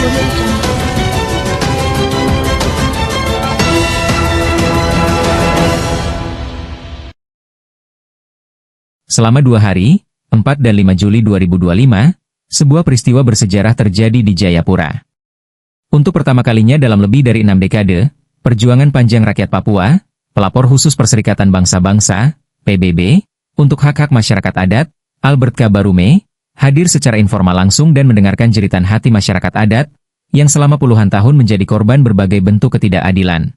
Audio Jungle. Selama 2 hari, 4 dan 5 Juli 2025, sebuah peristiwa bersejarah terjadi di Jayapura. Untuk pertama kalinya dalam lebih dari 6 dekade, perjuangan panjang rakyat Papua, pelapor khusus Perserikatan Bangsa-Bangsa, PBB, untuk hak-hak masyarakat adat, Albert K. Barume, hadir secara informal langsung dan mendengarkan jeritan hati masyarakat adat, yang selama puluhan tahun menjadi korban berbagai bentuk ketidakadilan.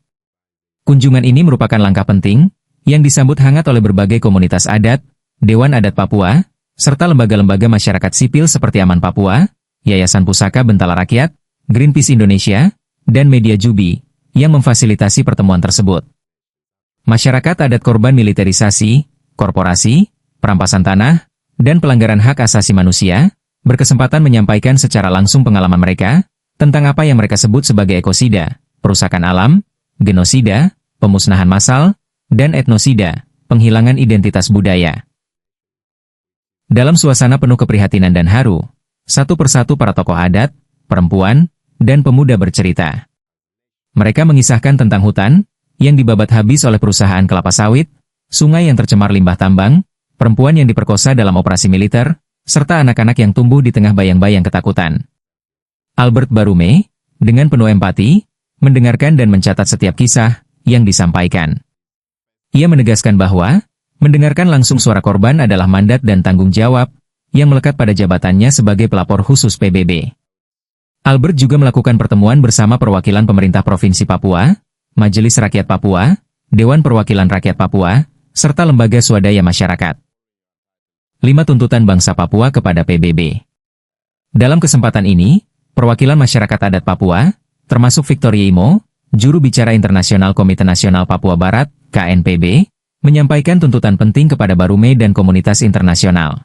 Kunjungan ini merupakan langkah penting, yang disambut hangat oleh berbagai komunitas adat, Dewan Adat Papua, serta lembaga-lembaga masyarakat sipil seperti Aman Papua, Yayasan Pusaka Bentala Rakyat, Greenpeace Indonesia, dan Media Jubi, yang memfasilitasi pertemuan tersebut. Masyarakat adat korban militerisasi, korporasi, perampasan tanah, dan pelanggaran hak asasi manusia, berkesempatan menyampaikan secara langsung pengalaman mereka, tentang apa yang mereka sebut sebagai ekosida, perusakan alam, genosida, pemusnahan massal, dan etnosida, penghilangan identitas budaya. Dalam suasana penuh keprihatinan dan haru, satu persatu para tokoh adat, perempuan, dan pemuda bercerita. Mereka mengisahkan tentang hutan, yang dibabat habis oleh perusahaan kelapa sawit, sungai yang tercemar limbah tambang, perempuan yang diperkosa dalam operasi militer, serta anak-anak yang tumbuh di tengah bayang-bayang ketakutan. Albert Barume, dengan penuh empati, mendengarkan dan mencatat setiap kisah yang disampaikan. Ia menegaskan bahwa, mendengarkan langsung suara korban adalah mandat dan tanggung jawab yang melekat pada jabatannya sebagai pelapor khusus PBB. Albert juga melakukan pertemuan bersama perwakilan pemerintah Provinsi Papua, Majelis Rakyat Papua, Dewan Perwakilan Rakyat Papua, serta lembaga swadaya masyarakat. 5 tuntutan bangsa Papua kepada PBB. Dalam kesempatan ini, perwakilan masyarakat adat Papua, termasuk Victor Yeimo, juru bicara internasional Komite Nasional Papua Barat, KNPB, menyampaikan tuntutan penting kepada Barume dan komunitas internasional.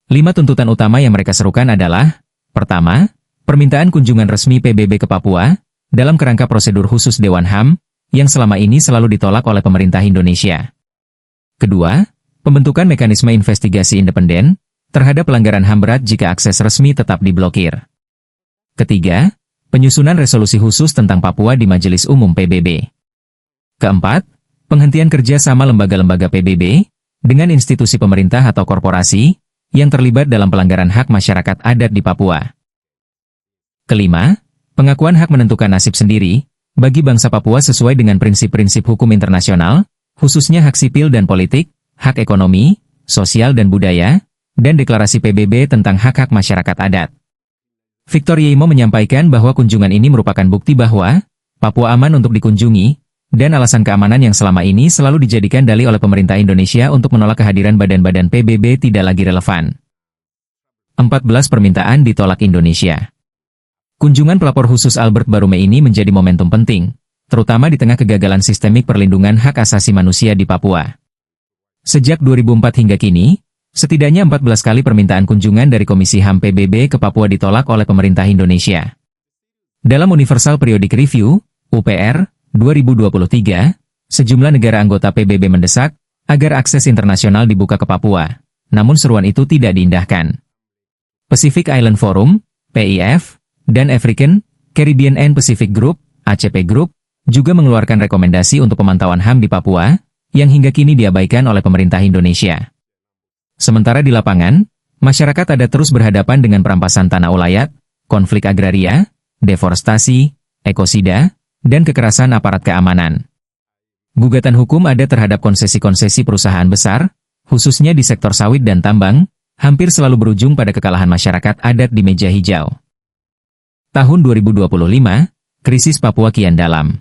5 tuntutan utama yang mereka serukan adalah: pertama, permintaan kunjungan resmi PBB ke Papua, dalam kerangka prosedur khusus Dewan HAM, yang selama ini selalu ditolak oleh pemerintah Indonesia. Kedua, pembentukan mekanisme investigasi independen, terhadap pelanggaran HAM berat jika akses resmi tetap diblokir. Ketiga, penyusunan resolusi khusus tentang Papua di Majelis Umum PBB. Keempat, penghentian kerja sama lembaga-lembaga PBB, dengan institusi pemerintah atau korporasi, yang terlibat dalam pelanggaran hak masyarakat adat di Papua. Kelima, pengakuan hak menentukan nasib sendiri, bagi bangsa Papua sesuai dengan prinsip-prinsip hukum internasional, khususnya hak sipil dan politik, hak ekonomi, sosial dan budaya, dan deklarasi PBB tentang hak-hak masyarakat adat. Victor Yeimo menyampaikan bahwa kunjungan ini merupakan bukti bahwa, Papua aman untuk dikunjungi, dan alasan keamanan yang selama ini selalu dijadikan dalih oleh pemerintah Indonesia untuk menolak kehadiran badan-badan PBB tidak lagi relevan. 14 permintaan ditolak Indonesia. Kunjungan pelapor khusus Albert Barume ini menjadi momentum penting, terutama di tengah kegagalan sistemik perlindungan hak asasi manusia di Papua. Sejak 2004 hingga kini, setidaknya 14 kali permintaan kunjungan dari Komisi HAM PBB ke Papua ditolak oleh pemerintah Indonesia. Dalam Universal Periodic Review, UPR, 2023, sejumlah negara anggota PBB mendesak agar akses internasional dibuka ke Papua, namun seruan itu tidak diindahkan. Pacific Island Forum, PIF, dan African, Caribbean and Pacific Group, ACP Group, juga mengeluarkan rekomendasi untuk pemantauan HAM di Papua, yang hingga kini diabaikan oleh pemerintah Indonesia. Sementara di lapangan, masyarakat adat terus berhadapan dengan perampasan tanah ulayat, konflik agraria, deforestasi, ekosida, dan kekerasan aparat keamanan. Gugatan hukum adat terhadap konsesi-konsesi perusahaan besar, khususnya di sektor sawit dan tambang, hampir selalu berujung pada kekalahan masyarakat adat di meja hijau. Tahun 2025, krisis Papua kian dalam.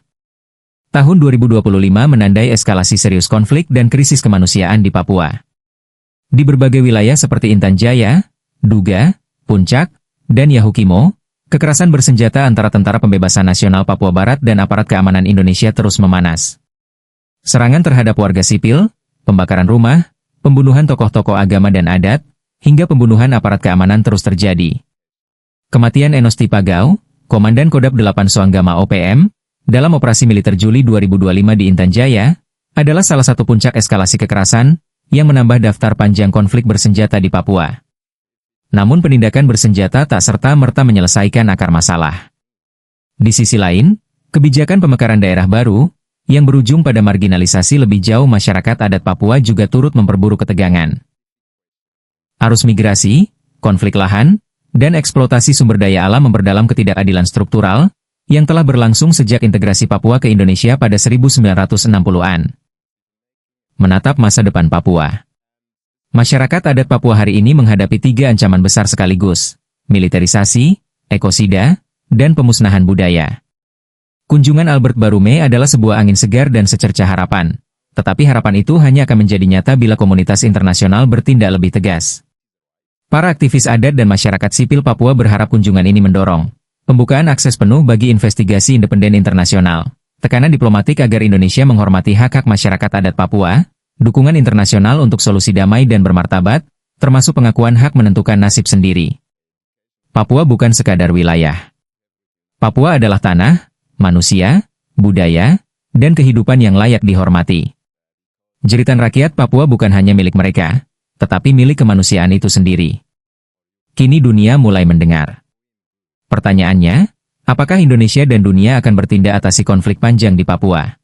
Tahun 2025 menandai eskalasi serius konflik dan krisis kemanusiaan di Papua. Di berbagai wilayah seperti Intan Jaya, Duga, Puncak, dan Yahukimo, kekerasan bersenjata antara Tentara Pembebasan Nasional Papua Barat dan aparat keamanan Indonesia terus memanas. Serangan terhadap warga sipil, pembakaran rumah, pembunuhan tokoh-tokoh agama dan adat, hingga pembunuhan aparat keamanan terus terjadi. Kematian Enos Tipagau, Komandan Kodap 8 Soanggama OPM, dalam operasi militer Juli 2025 di Intan Jaya, adalah salah satu puncak eskalasi kekerasan, yang menambah daftar panjang konflik bersenjata di Papua. Namun penindakan bersenjata tak serta-merta menyelesaikan akar masalah. Di sisi lain, kebijakan pemekaran daerah baru, yang berujung pada marginalisasi lebih jauh masyarakat adat Papua juga turut memperburuk ketegangan. Arus migrasi, konflik lahan, dan eksploitasi sumber daya alam memperdalam ketidakadilan struktural, yang telah berlangsung sejak integrasi Papua ke Indonesia pada 1960-an. Menatap masa depan Papua. Masyarakat adat Papua hari ini menghadapi 3 ancaman besar sekaligus: militerisasi, ekosida, dan pemusnahan budaya. Kunjungan Albert Barume adalah sebuah angin segar dan secercah harapan. Tetapi harapan itu hanya akan menjadi nyata bila komunitas internasional bertindak lebih tegas. Para aktivis adat dan masyarakat sipil Papua berharap kunjungan ini mendorong pembukaan akses penuh bagi investigasi independen internasional, tekanan diplomatik agar Indonesia menghormati hak-hak masyarakat adat Papua, dukungan internasional untuk solusi damai dan bermartabat, termasuk pengakuan hak menentukan nasib sendiri. Papua bukan sekadar wilayah. Papua adalah tanah, manusia, budaya, dan kehidupan yang layak dihormati. Jeritan rakyat Papua bukan hanya milik mereka, tetapi milik kemanusiaan itu sendiri. Kini dunia mulai mendengar. Pertanyaannya, apakah Indonesia dan dunia akan bertindak atasi konflik panjang di Papua?